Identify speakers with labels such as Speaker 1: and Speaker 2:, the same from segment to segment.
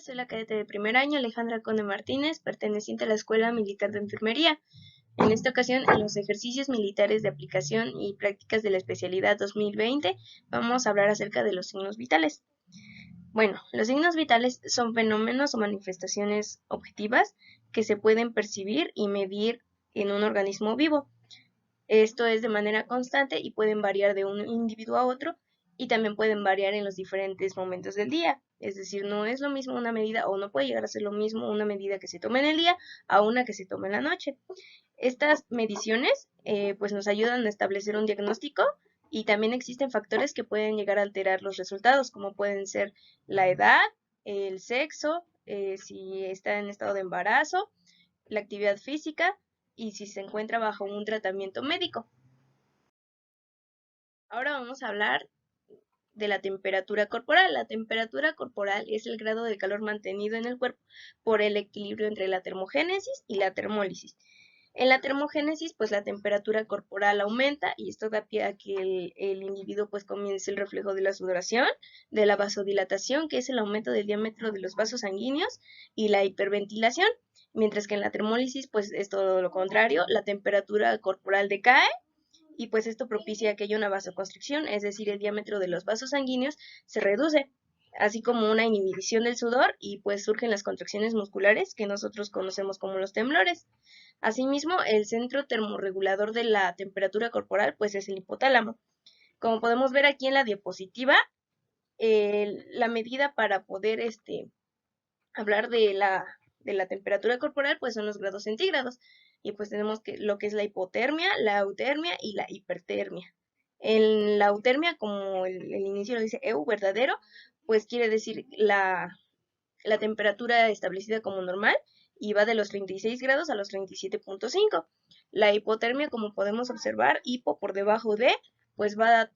Speaker 1: Soy la cadete de primer año Alejandra Conde Martínez, perteneciente a la Escuela Militar de Enfermería. En esta ocasión, en los ejercicios militares de aplicación y prácticas de la especialidad 2020, vamos a hablar acerca de los signos vitales. Bueno, los signos vitales son fenómenos o manifestaciones objetivas que se pueden percibir y medir en un organismo vivo. Esto es de manera constante y pueden variar de un individuo a otro y también pueden variar en los diferentes momentos del día. Es decir, no es lo mismo una medida o no puede llegar a ser lo mismo una medida que se tome en el día a una que se tome en la noche. Estas mediciones pues nos ayudan a establecer un diagnóstico y también existen factores que pueden llegar a alterar los resultados, como pueden ser la edad, el sexo, si está en estado de embarazo, la actividad física y si se encuentra bajo un tratamiento médico. Ahora vamos a hablar de la temperatura corporal. La temperatura corporal es el grado de calor mantenido en el cuerpo por el equilibrio entre la termogénesis y la termólisis. En la termogénesis, pues la temperatura corporal aumenta y esto da pie a que el individuo pues comience el reflejo de la sudoración, de la vasodilatación, que es el aumento del diámetro de los vasos sanguíneos, y la hiperventilación, mientras que en la termólisis pues es todo lo contrario, la temperatura corporal decae y pues esto propicia que haya una vasoconstricción, es decir, el diámetro de los vasos sanguíneos se reduce, así como una inhibición del sudor y pues surgen las contracciones musculares que nosotros conocemos como los temblores. Asimismo, el centro termorregulador de la temperatura corporal pues es el hipotálamo. Como podemos ver aquí en la diapositiva, la medida para poder hablar de la temperatura corporal pues son los grados centígrados y pues tenemos que lo que es la hipotermia, la eutermia y la hipertermia. En la eutermia, como el inicio lo dice EU, verdadero, pues quiere decir la temperatura establecida como normal y va de los 36 grados a los 37.5. La hipotermia, como podemos observar, hipo por debajo de, pues va a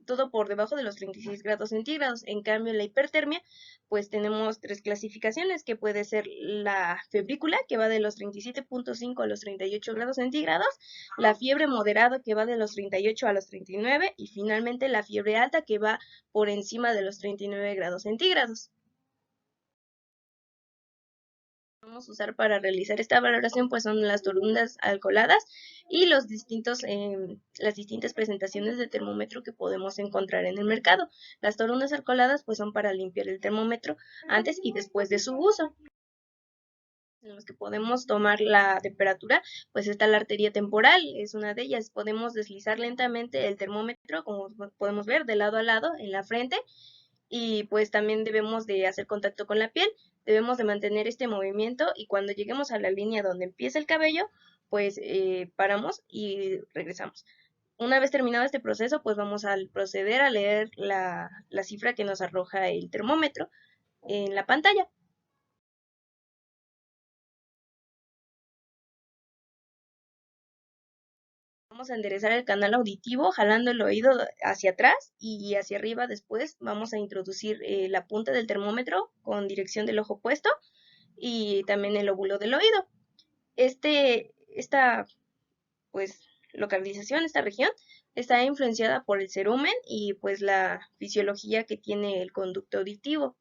Speaker 1: todo por debajo de los 36 grados centígrados. En cambio, la hipertermia, pues tenemos tres clasificaciones, que puede ser la febrícula, que va de los 37.5 a los 38 grados centígrados, la fiebre moderada, que va de los 38 a los 39, y finalmente la fiebre alta, que va por encima de los 39 grados centígrados. Vamos a usar para realizar esta valoración pues son las torundas alcoholadas y las distintas presentaciones de termómetro que podemos encontrar en el mercado. Las torundas alcoholadas pues son para limpiar el termómetro antes y después de su uso. En los que podemos tomar la temperatura, pues está la arteria temporal, es una de ellas. Podemos deslizar lentamente el termómetro, como podemos ver, de lado a lado en la frente, y pues también debemos de hacer contacto con la piel, debemos de mantener este movimiento y cuando lleguemos a la línea donde empieza el cabello, pues paramos y regresamos. Una vez terminado este proceso, pues vamos a proceder a leer la cifra que nos arroja el termómetro en la pantalla. Vamos a enderezar el canal auditivo jalando el oído hacia atrás y hacia arriba. Después vamos a introducir la punta del termómetro con dirección del ojo opuesto y también el óvulo del oído. Esta pues localización, esta región, está influenciada por el cerumen y pues la fisiología que tiene el conducto auditivo.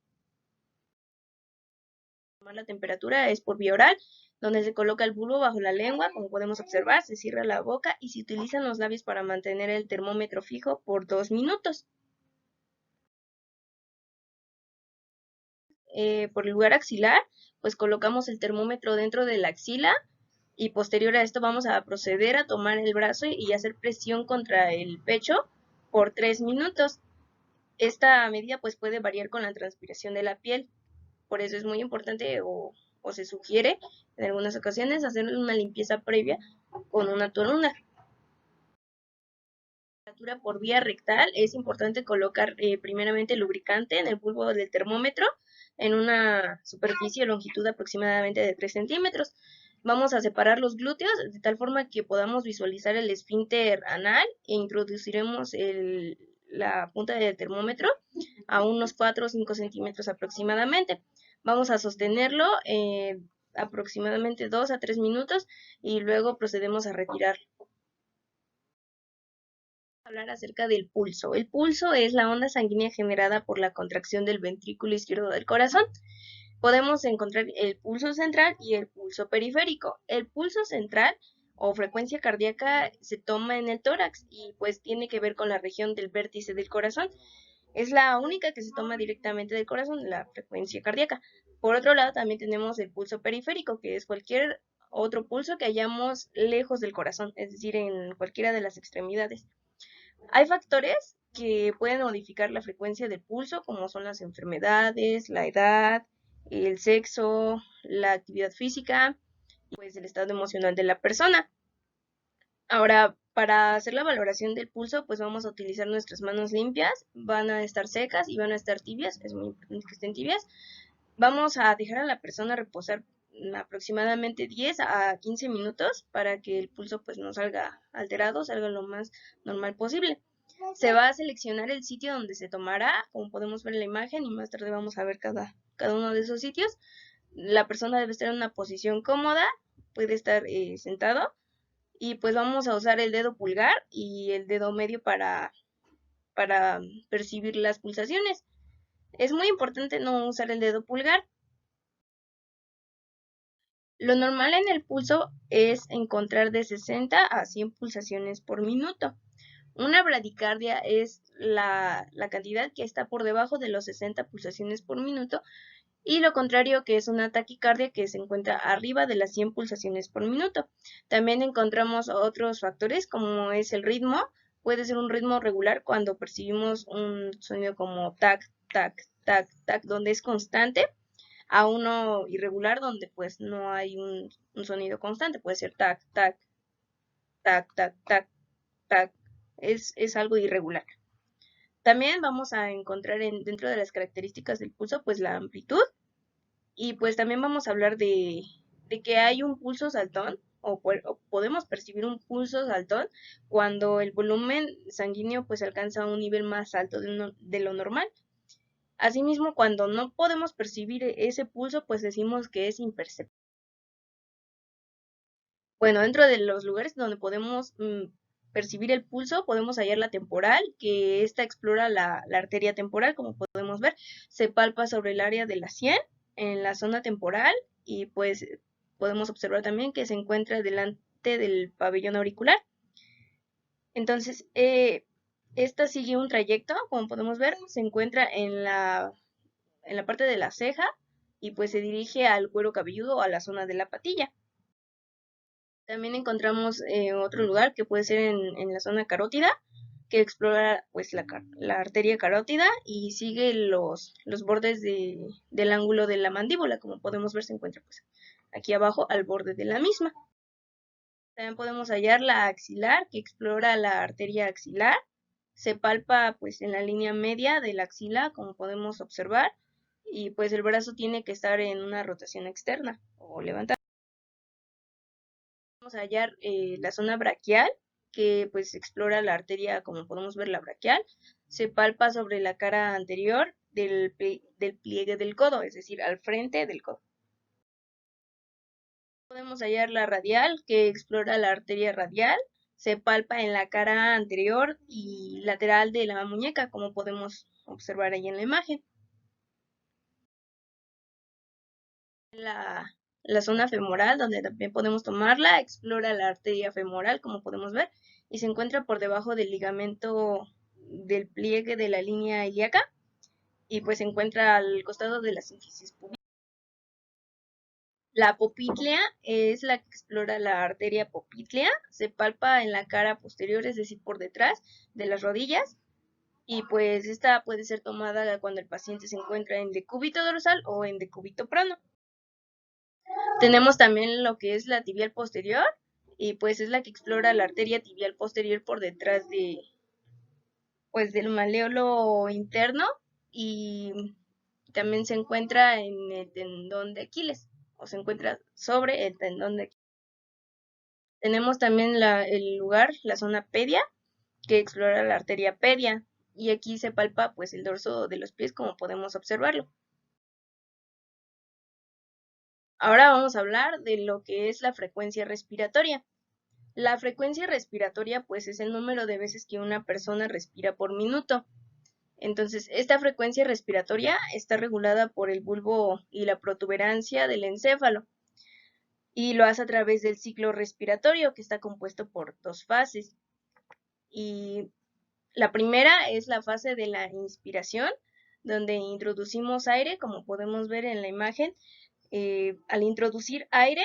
Speaker 1: La temperatura es por vía oral, donde se coloca el bulbo bajo la lengua, como podemos observar, se cierra la boca y se utilizan los labios para mantener el termómetro fijo por 2 minutos. Por el lugar axilar, pues colocamos el termómetro dentro de la axila y posterior a esto vamos a proceder a tomar el brazo y hacer presión contra el pecho por 3 minutos. Esta medida pues puede variar con la transpiración de la piel, por eso es muy importante o se sugiere en algunas ocasiones hacer una limpieza previa con una torunda. Por vía rectal es importante colocar primeramente lubricante en el bulbo del termómetro en una superficie de longitud aproximadamente de 3 centímetros. Vamos a separar los glúteos de tal forma que podamos visualizar el esfínter anal e introduciremos la punta del termómetro a unos 4 o 5 centímetros aproximadamente. Vamos a sostenerlo aproximadamente 2 a 3 minutos y luego procedemos a retirar. Hablar acerca del pulso. El pulso es la onda sanguínea generada por la contracción del ventrículo izquierdo del corazón. Podemos encontrar el pulso central y el pulso periférico. El pulso central o frecuencia cardíaca se toma en el tórax y pues tiene que ver con la región del vértice del corazón. Es la única que se toma directamente del corazón, la frecuencia cardíaca. Por otro lado, también tenemos el pulso periférico, que es cualquier otro pulso que hayamos lejos del corazón, es decir, en cualquiera de las extremidades. Hay factores que pueden modificar la frecuencia del pulso, como son las enfermedades, la edad, el sexo, la actividad física y pues el estado emocional de la persona. Ahora, para hacer la valoración del pulso, pues vamos a utilizar nuestras manos limpias, van a estar secas y van a estar tibias, es muy importante que estén tibias. Vamos a dejar a la persona reposar aproximadamente 10 a 15 minutos para que el pulso pues no salga alterado, salga lo más normal posible. Se va a seleccionar el sitio donde se tomará, como podemos ver en la imagen, y más tarde vamos a ver cada uno de esos sitios. La persona debe estar en una posición cómoda, puede estar sentado, y pues vamos a usar el dedo pulgar y el dedo medio para percibir las pulsaciones. Es muy importante no usar el dedo pulgar. Lo normal en el pulso es encontrar de 60 a 100 pulsaciones por minuto. Una bradicardia es la cantidad que está por debajo de los 60 pulsaciones por minuto, y lo contrario, que es una taquicardia, que se encuentra arriba de las 100 pulsaciones por minuto. También encontramos otros factores como es el ritmo. Puede ser un ritmo regular cuando percibimos un sonido como tac, tac, tac, tac, donde es constante, a uno irregular donde pues no hay un sonido constante. Puede ser tac, tac, tac, tac, tac, tac. Es algo irregular. También vamos a encontrar dentro de las características del pulso pues la amplitud. Y pues también vamos a hablar de que hay un pulso saltón o podemos percibir un pulso saltón cuando el volumen sanguíneo pues alcanza un nivel más alto de lo normal. Asimismo, cuando no podemos percibir ese pulso, pues decimos que es imperceptible. Bueno, dentro de los lugares donde podemos percibir el pulso, podemos hallar la temporal, que esta explora la arteria temporal, como podemos ver, se palpa sobre el área de la sien, en la zona temporal, y pues podemos observar también que se encuentra delante del pabellón auricular. Entonces, esta sigue un trayecto, como podemos ver, se encuentra en la parte de la ceja y pues se dirige al cuero cabelludo o a la zona de la patilla. También encontramos otro lugar que puede ser en la zona carótida, que explora pues la arteria carótida y sigue los bordes del ángulo de la mandíbula. Como podemos ver, se encuentra pues aquí abajo al borde de la misma. También podemos hallar la axilar, que explora la arteria axilar. Se palpa pues en la línea media de la axila, como podemos observar, y pues el brazo tiene que estar en una rotación externa o levantada. Vamos a hallar la zona braquial, que pues explora la arteria, como podemos ver, la braquial. Se palpa sobre la cara anterior del pliegue del codo, es decir, al frente del codo. Podemos hallar la radial, que explora la arteria radial. Se palpa en la cara anterior y lateral de la muñeca, como podemos observar ahí en la imagen. La zona femoral, donde también podemos tomarla, explora la arteria femoral, como podemos ver, y se encuentra por debajo del ligamento del pliegue de la línea ilíaca, y pues se encuentra al costado de la sínfisis pubis. La popltea es la que explora la arteria popltea, se palpa en la cara posterior, es decir, por detrás de las rodillas, y pues esta puede ser tomada cuando el paciente se encuentra en decúbito dorsal o en decúbito prono. Tenemos también lo que es la tibial posterior, y pues es la que explora la arteria tibial posterior por detrás pues del maléolo interno, y también se encuentra en el tendón de Aquiles, o se encuentra sobre el tendón de Aquiles. Tenemos también el lugar, la zona pedia, que explora la arteria pedia, y aquí se palpa pues el dorso de los pies, como podemos observarlo. Ahora vamos a hablar de lo que es la frecuencia respiratoria. La frecuencia respiratoria pues es el número de veces que una persona respira por minuto. Entonces, esta frecuencia respiratoria está regulada por el bulbo y la protuberancia del encéfalo y lo hace a través del ciclo respiratorio que está compuesto por dos fases. Y la primera es la fase de la inspiración, donde introducimos aire, como podemos ver en la imagen. Al introducir aire,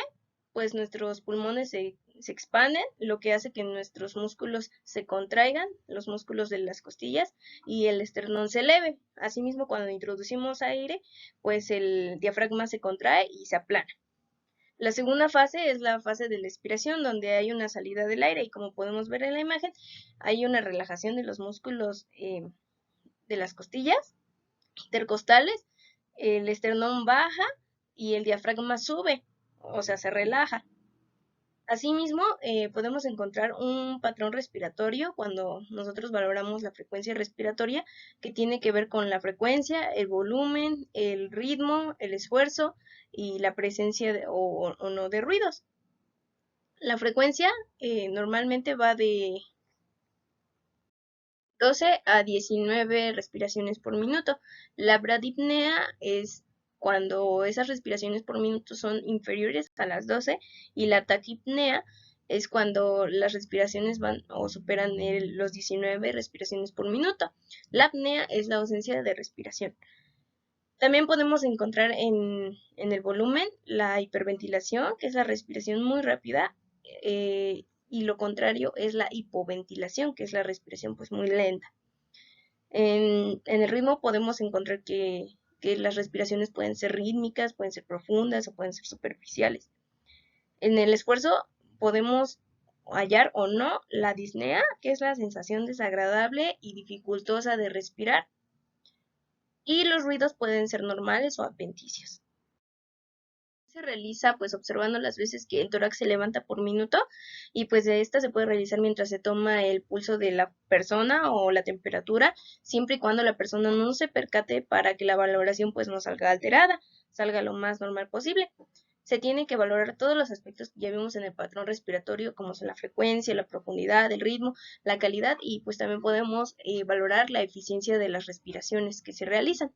Speaker 1: pues nuestros pulmones se expanden, lo que hace que nuestros músculos se contraigan, los músculos de las costillas, y el esternón se eleve. Asimismo, cuando introducimos aire, pues el diafragma se contrae y se aplana. La segunda fase es la fase de la expiración, donde hay una salida del aire y como podemos ver en la imagen, hay una relajación de los músculos de las costillas intercostales, el esternón baja y el diafragma sube, o sea, se relaja. Asimismo, podemos encontrar un patrón respiratorio cuando nosotros valoramos la frecuencia respiratoria, que tiene que ver con la frecuencia, el volumen, el ritmo, el esfuerzo y la presencia o no de ruidos. La frecuencia normalmente va de 12 a 19 respiraciones por minuto. La bradipnea es cuando esas respiraciones por minuto son inferiores a las 12 y la taquipnea es cuando las respiraciones van o superan los 19 respiraciones por minuto. La apnea es la ausencia de respiración. También podemos encontrar en el volumen la hiperventilación, que es la respiración muy rápida, y lo contrario es la hipoventilación, que es la respiración pues muy lenta. En el ritmo podemos encontrar que las respiraciones pueden ser rítmicas, pueden ser profundas o pueden ser superficiales. En el esfuerzo podemos hallar o no la disnea, que es la sensación desagradable y dificultosa de respirar. Y los ruidos pueden ser normales o adventicios. Se realiza pues observando las veces que el tórax se levanta por minuto y pues de esta se puede realizar mientras se toma el pulso de la persona o la temperatura, siempre y cuando la persona no se percate para que la valoración pues no salga alterada, salga lo más normal posible. Se tiene que valorar todos los aspectos que ya vimos en el patrón respiratorio, como son la frecuencia, la profundidad, el ritmo, la calidad y pues también podemos valorar la eficiencia de las respiraciones que se realizan.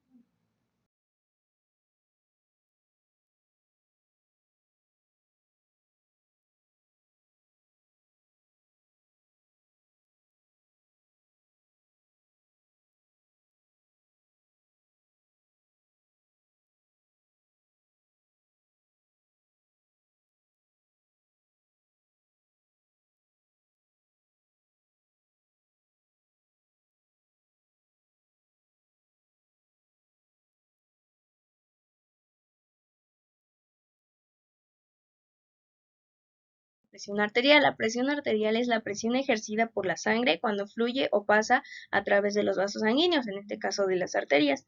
Speaker 1: Presión arterial. La presión arterial es la presión ejercida por la sangre cuando fluye o pasa a través de los vasos sanguíneos, en este caso de las arterias.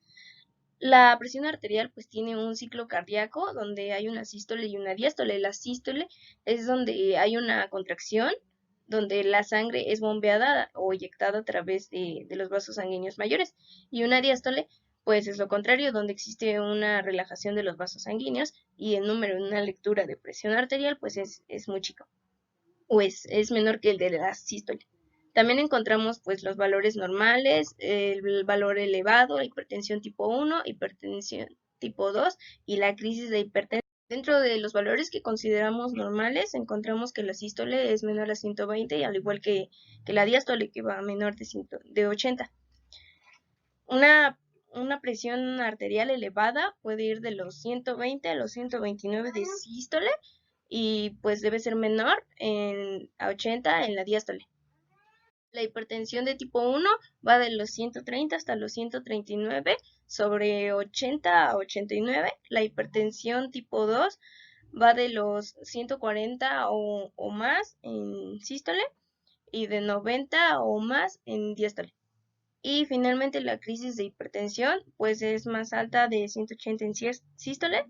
Speaker 1: La presión arterial pues tiene un ciclo cardíaco donde hay una sístole y una diástole. La sístole es donde hay una contracción, donde la sangre es bombeada o eyectada a través de los vasos sanguíneos mayores. Y una diástole pues es lo contrario, donde existe una relajación de los vasos sanguíneos y el número en una lectura de presión arterial pues es muy chico o es menor que el de la sístole. También encontramos pues los valores normales, el valor elevado, hipertensión tipo 1, hipertensión tipo 2 y la crisis de hipertensión. Dentro de los valores que consideramos normales, encontramos que la sístole es menor a 120, al igual que la diástole, que va a menor de 80. Una presión arterial elevada puede ir de los 120 a los 129 de sístole y pues debe ser menor a 80 en la diástole. La hipertensión de tipo 1 va de los 130 hasta los 139 sobre 80 a 89. La hipertensión tipo 2 va de los 140 o más en sístole y de 90 o más en diástole. Y finalmente la crisis de hipertensión pues es más alta de 180 en sístole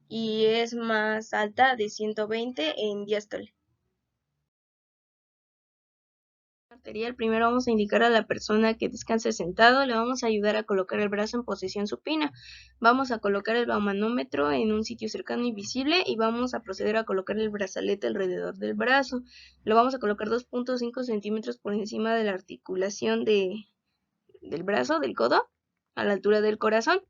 Speaker 1: y es más alta de 120 en diástole. material, primero vamos a indicar a la persona que descanse sentado, le vamos a ayudar a colocar el brazo en posición supina. Vamos a colocar el baumanómetro en un sitio cercano y visible y vamos a proceder a colocar el brazalete alrededor del brazo. Lo vamos a colocar 2.5 centímetros por encima de la articulación del brazo, del codo, a la altura del corazón.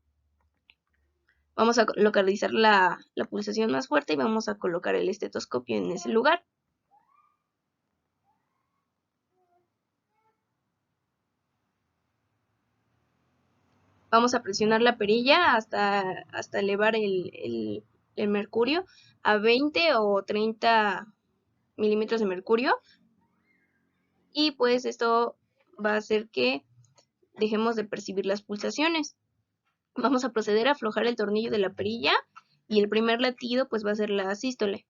Speaker 1: Vamos a localizar la pulsación más fuerte y vamos a colocar el estetoscopio en ese lugar. Vamos a presionar la perilla hasta elevar el mercurio a 20 o 30 milímetros de mercurio. Y pues esto va a hacer que dejemos de percibir las pulsaciones. Vamos a proceder a aflojar el tornillo de la perilla y el primer latido pues va a ser la sístole.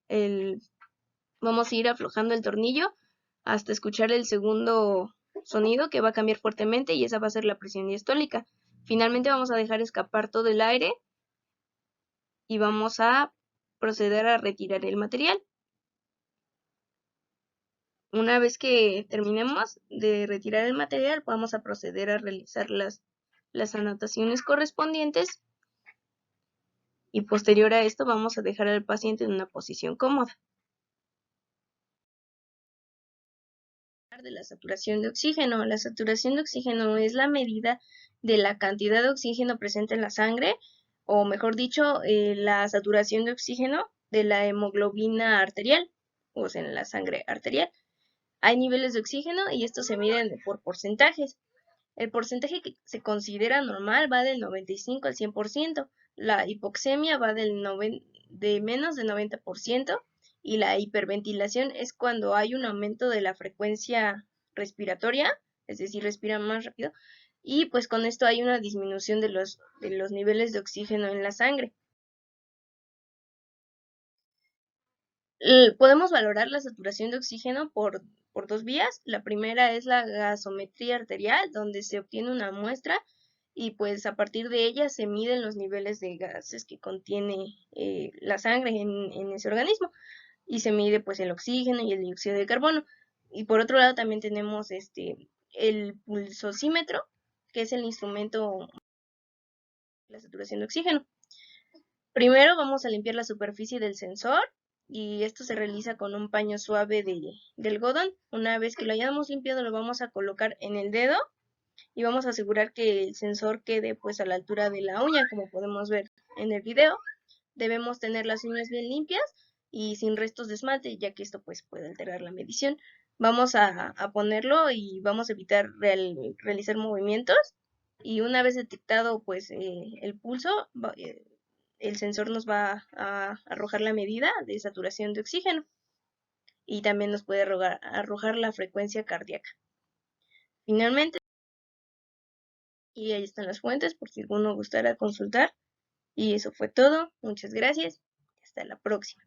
Speaker 1: Vamos a ir aflojando el tornillo hasta escuchar el segundo sonido, que va a cambiar fuertemente, y esa va a ser la presión diastólica. Finalmente vamos a dejar escapar todo el aire y vamos a proceder a retirar el material. Una vez que terminemos de retirar el material, vamos a proceder a realizar las anotaciones correspondientes, y posterior a esto vamos a dejar al paciente en una posición cómoda. De la saturación de oxígeno. La saturación de oxígeno es la medida de la cantidad de oxígeno presente en la sangre, o mejor dicho, la saturación de oxígeno de la hemoglobina arterial, o sea, en la sangre arterial. Hay niveles de oxígeno y estos se miden por porcentajes. El porcentaje que se considera normal va del 95 al 100%, la hipoxemia va de menos del 90%, y la hiperventilación es cuando hay un aumento de la frecuencia respiratoria, es decir, respiran más rápido, y pues con esto hay una disminución de los niveles de oxígeno en la sangre. Podemos valorar la saturación de oxígeno por dos vías. La primera es la gasometría arterial, donde se obtiene una muestra y pues a partir de ella se miden los niveles de gases que contiene la sangre en ese organismo, y se mide pues el oxígeno y el dióxido de carbono. Y por otro lado también tenemos el pulsosímetro, que es el instrumento de la saturación de oxígeno. Primero vamos a limpiar la superficie del sensor, y esto se realiza con un paño suave de algodón. Una vez que lo hayamos limpiado, lo vamos a colocar en el dedo y vamos a asegurar que el sensor quede pues a la altura de la uña, como podemos ver en el video. Debemos tener las uñas bien limpias y sin restos de esmalte, ya que esto pues puede alterar la medición. Vamos a ponerlo y vamos a evitar realizar movimientos, y una vez detectado pues el pulso, el sensor nos va a arrojar la medida de saturación de oxígeno, y también nos puede arrojar la frecuencia cardíaca. Finalmente, y ahí están las fuentes por si alguno gustara consultar. Y eso fue todo. Muchas gracias. Hasta la próxima.